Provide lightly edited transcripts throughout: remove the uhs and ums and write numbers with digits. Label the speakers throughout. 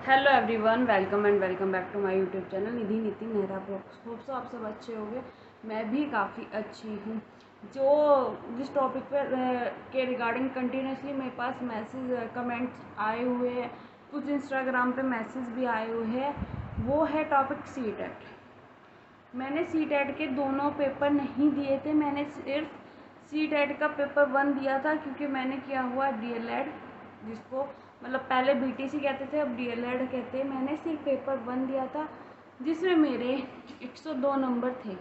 Speaker 1: Hello everyone, welcome and welcome back to my YouTube channel Nidhi Niti Mehra blogs. Hope so आप सब अच्छे होंगे। मैं भी काफ़ी अच्छी हूँ। जिस टॉपिक पर के रिगार्डिंग कंटिन्यूसली मेरे पास मैसेज कमेंट्स आए हुए हैं, कुछ इंस्टाग्राम पे मैसेज भी आए हुए हैं, वो है टॉपिक सीटेट। मैंने सीटेट के दोनों पेपर नहीं दिए थे, मैंने सिर्फ सीटेट का पेपर 1 दिया था, क्योंकि मैंने किया हुआ डीएलएड, जिसको मतलब पहले बीटीसी कहते थे, अब डीएलएड कहते हैं। मैंने सिर्फ पेपर 1 दिया था, जिसमें मेरे 102 नंबर थे।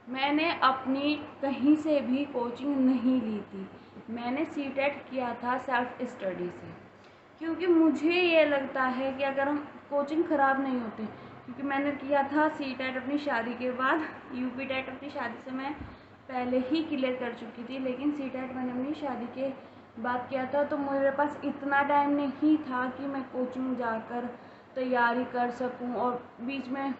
Speaker 1: मैंने अपनी कहीं से भी कोचिंग नहीं ली थी, मैंने सीटेट किया था सेल्फ स्टडी से, क्योंकि मुझे ये लगता है कि अगर हम कोचिंग ख़राब नहीं होते, क्योंकि मैंने किया था सीटेट अपनी शादी के बाद, यूपी टेट अपनी शादी से मैं पहले ही क्लियर कर चुकी थी, लेकिन सीटेट मैंने अपनी शादी के बाद किया था। तो मेरे पास इतना टाइम नहीं था कि मैं कोचिंग जाकर तैयारी कर सकूं, और बीच में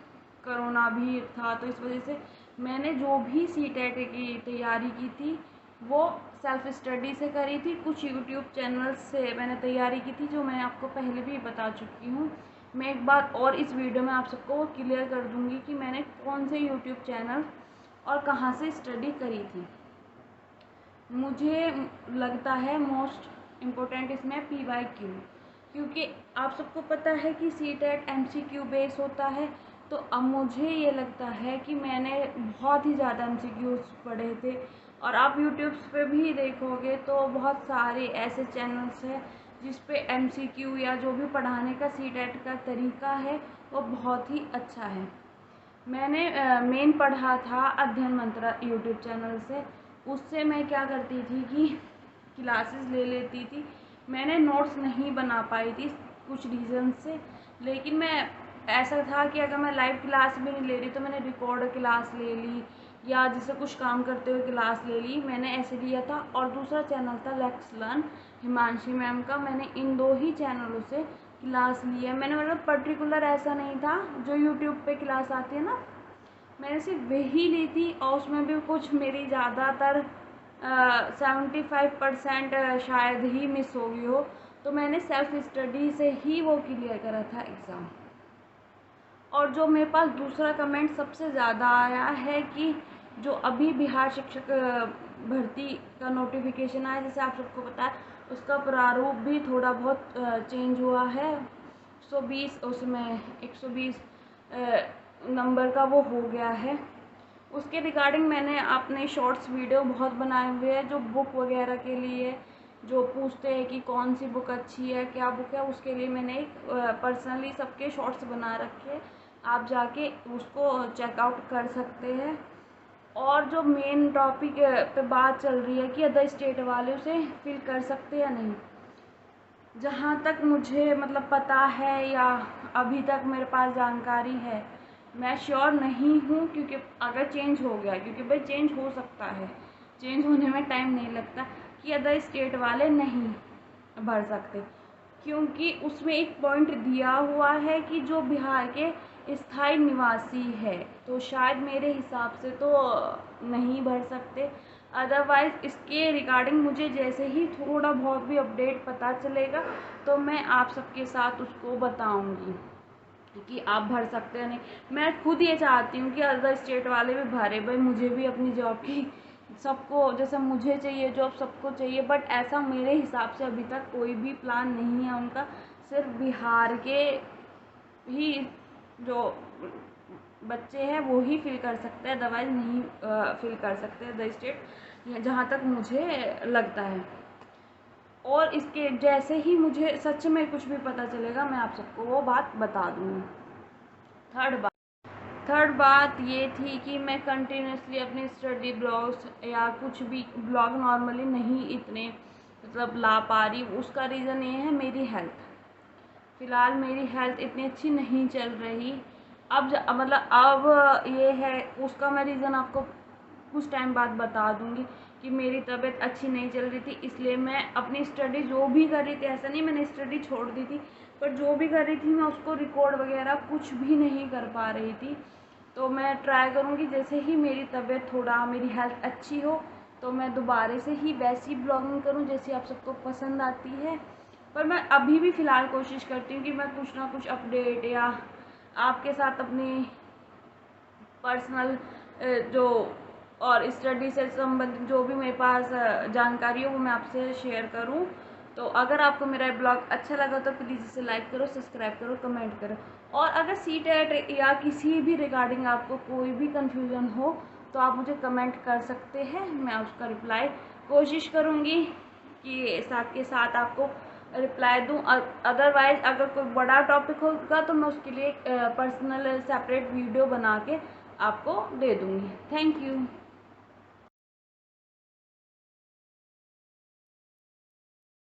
Speaker 1: कोरोना भी था, तो इस वजह से मैंने जो भी सीटेट की तैयारी की थी वो सेल्फ स्टडी से करी थी। कुछ यूट्यूब चैनल से मैंने तैयारी की थी, जो मैं आपको पहले भी बता चुकी हूँ। मैं एक बार और इस वीडियो में आप सबको क्लियर कर दूँगी कि मैंने कौन से यूट्यूब चैनल और कहाँ से स्टडी करी थी। मुझे लगता है मोस्ट इम्पोर्टेंट इसमें PYQ, क्योंकि आप सबको पता है कि सीटेट MCQ बेस होता है। तो अब मुझे ये लगता है कि मैंने बहुत ही ज़्यादा MCQs पढ़े थे, और आप यूट्यूब्स पे भी देखोगे तो बहुत सारे ऐसे चैनल्स हैं जिस पे MCQ या जो भी पढ़ाने का सीटेट का तरीका है वो बहुत ही अच्छा है। मैंने मेन पढ़ा था अध्ययन मंत्रा यूट्यूब चैनल से। उससे मैं क्या करती थी कि क्लासेस ले लेती थी। मैंने नोट्स नहीं बना पाई थी कुछ रीज़न से, लेकिन मैं ऐसा था कि अगर मैं लाइव क्लास भी नहीं ले रही तो मैंने रिकॉर्ड क्लास ले ली, या जैसे कुछ काम करते हुए क्लास ले ली, मैंने ऐसे लिया था। और दूसरा चैनल था लेट्स लर्न हिमांशी मैम का, मैंने इन 2 ही चैनलों से क्लास ली है। मैंने मतलब पर्टिकुलर ऐसा नहीं था, जो यूट्यूब पे क्लास आती है ना, मैंने सिर्फ वही ली थी, और उसमें भी कुछ मेरी ज़्यादातर 75% शायद ही मिस हो गई हो। तो मैंने सेल्फ स्टडी से ही वो क्लियर करा था एग्ज़ाम। और जो मेरे पास दूसरा कमेंट सबसे ज़्यादा आया है कि जो अभी बिहार शिक्षक भर्ती का नोटिफिकेशन आया, जैसे आप सबको पता है, उसका प्रारूप भी थोड़ा बहुत चेंज हुआ है। 120 उसमें 120 नंबर का वो हो गया है। उसके रिगार्डिंग मैंने अपने शॉर्ट्स वीडियो बहुत बनाए हुए हैं, जो बुक वगैरह के लिए जो पूछते हैं कि कौन सी बुक अच्छी है, क्या बुक है, उसके लिए मैंने एक पर्सनली सबके शॉर्ट्स बना रखे हैं। आप जाके उसको चेकआउट कर सकते हैं। और जो मेन टॉपिक पे बात चल रही है कि अदर स्टेट वाले उसे फिल कर सकते या नहीं, जहाँ तक मुझे मतलब पता है या अभी तक मेरे पास जानकारी है, मैं श्योर नहीं हूँ, क्योंकि अगर चेंज हो गया, क्योंकि भाई चेंज हो सकता है, चेंज होने में टाइम नहीं लगता, कि अदर स्टेट वाले नहीं भर सकते, क्योंकि उसमें एक पॉइंट दिया हुआ है कि जो बिहार के स्थायी निवासी है, तो शायद मेरे हिसाब से तो नहीं भर सकते। अदरवाइज़ इसके रिगार्डिंग मुझे जैसे ही थोड़ा बहुत भी अपडेट पता चलेगा तो मैं आप सबके साथ उसको बताऊंगी कि आप भर सकते हैं। नहीं, मैं खुद ये चाहती हूँ कि अदर स्टेट वाले भी भरे, भाई मुझे भी अपनी जॉब की, सबको जैसे मुझे चाहिए जॉब सबको चाहिए, बट ऐसा मेरे हिसाब से अभी तक कोई भी प्लान नहीं है उनका। सिर्फ बिहार के ही जो बच्चे हैं वो ही फिल कर सकते हैं, अदरवाइज़ नहीं फिल कर सकते अदर स्टेट, जहाँ तक मुझे लगता है। और इसके जैसे ही मुझे सच में कुछ भी पता चलेगा मैं आप सबको वो बात बता दूँगी। थर्ड बात ये थी कि मैं कंटिन्यूसली अपने स्टडी ब्लॉग्स या कुछ भी ब्लॉग नॉर्मली नहीं इतने मतलब ला पा रही। उसका रीज़न ये है मेरी हेल्थ। फ़िलहाल मेरी हेल्थ इतनी अच्छी नहीं चल रही। मतलब अब ये है, उसका मैं रीज़न आपको कुछ टाइम बाद बता दूँगी कि मेरी तबीयत अच्छी नहीं चल रही थी, इसलिए मैं अपनी स्टडी जो भी कर रही थी, ऐसा नहीं मैंने स्टडी छोड़ दी थी, पर जो भी कर रही थी मैं उसको रिकॉर्ड वगैरह कुछ भी नहीं कर पा रही थी। तो मैं ट्राई करूँगी जैसे ही मेरी तबीयत थोड़ा मेरी हेल्थ अच्छी हो तो मैं दोबारा से ही वैसी ब्लॉगिंग करूँ जैसी आप सबको पसंद आती है। पर मैं अभी भी फ़िलहाल कोशिश करती हूँ कि मैं कुछ ना कुछ अपडेट या आपके साथ अपनी पर्सनल जो और स्टडी से संबंधित जो भी मेरे पास जानकारी हो वो मैं आपसे शेयर करूं। तो अगर आपको मेरा ब्लॉग अच्छा लगा तो प्लीज़ इसे लाइक करो, सब्सक्राइब करो, कमेंट करो। और अगर सीटेट या किसी भी रिगार्डिंग आपको कोई भी कन्फ्यूज़न हो तो आप मुझे कमेंट कर सकते हैं, मैं उसका रिप्लाई कोशिश करूँगी कि साथ के साथ आपको रिप्लाई दूँ। अदरवाइज़ अगर कोई बड़ा टॉपिक होगा तो मैं उसके लिए पर्सनल सेपरेट वीडियो बना के आपको दे दूँगी। Thank you.